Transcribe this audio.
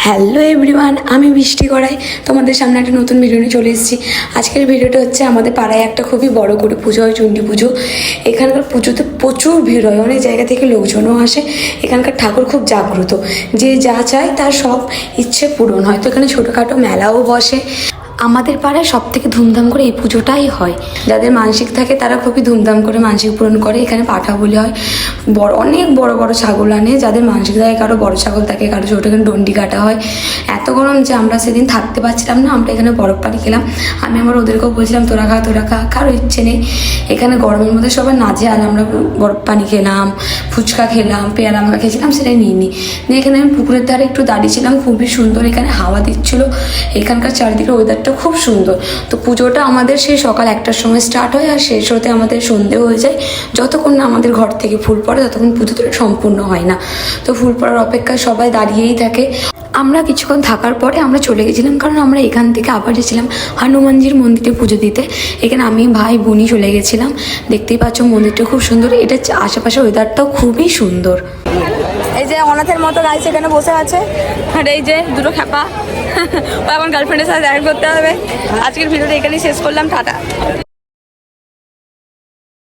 Hello everyone, আমি বৃষ্টি করাই তোমাদের সামনে একটা নতুন ভিডিও নিয়ে চলে এসেছি। আজকের ভিডিওটা হচ্ছে আমাদের পাড়ায় একটা খুবই বড় করে পুজো হয়, চণ্ডী পুজো। এখানকার পুজোতে প্রচুর ভিড় হয়, অনেক জায়গা থেকে লোকজনও আসে। এখানকার ঠাকুর খুব জাগ্রত, যে যা চায় তার সব ইচ্ছে পূরণ হয়। তো এখানে ছোটোখাটো মেলাও বসে। আমাদের পাড়ায় সব থেকে ধুমধাম করে এই পুজোটাই হয়। যাদের মানসিক থাকে তারা খুবই ধুমধাম করে মানসিক পূরণ করে। এখানে পাঠা বলি হয়, অনেক বড় বড় ছাগল আনে। যাদের মানসিক থাকে, কারো বড় ছাগল থাকে, কারো ছোটো, এখানে ডন্ডি কাটা হয়। এত গরম যে আমরা সেদিন থাকতে পারছিলাম না, আমরা এখানে বরফ পানি খেলাম। আমি আমার ওদেরকেও বলছিলাম তোরা খা, কারো ইচ্ছে নেই। এখানে গরমের মধ্যে সবাই নাজেহাল। আমরা বরফ পানি খেলাম, ফুচকা খেলাম, পেয়ারা মাখা খেয়েছিলাম, সেটাই নিয়ে এখানে আমি পুকুরের ধারে একটু দাঁড়িয়েছিলাম, খুবই সুন্দর এখানে হাওয়া দিচ্ছিলো। এখানকার চারিদিকে ওয়েদারটা খুব সুন্দর। তো পুজোটা আমাদের সেই সকাল 1টার সময় স্টার্ট হয়, আর শেষ হতে আমাদের সন্ধে হয়ে যায়। যতক্ষণ না আমাদের ঘর থেকে ফুল পড়ে ততক্ষণ পুজোটা সম্পূর্ণ হয় না। তো ফুল পড়ার অপেক্ষায় সবাই দাঁড়িয়েই থাকে। আমরা কিছুক্ষণ থাকার পরে আমরা চলে গেছিলাম, কারণ আমরা এখান থেকে আবার গেছিলাম হনুমানজির মন্দিরে পুজো দিতে। এখানে আমি, ভাই, বোনই চলে গেছিলাম। দেখতেই পাচ্ছ মন্দিরটা খুব সুন্দর। এটা আশেপাশে ওয়েদারটাও খুবই সুন্দর। এই যে অনাথের মতো গাইছে এখানে বসে আছে, আর এই যে দুটো খ্যাপা ও এখন গার্লফ্রেন্ডের সাথে দেখা করতে হবে। আজকের ভিডিওটা এখানেই শেষ করলাম, টাটা।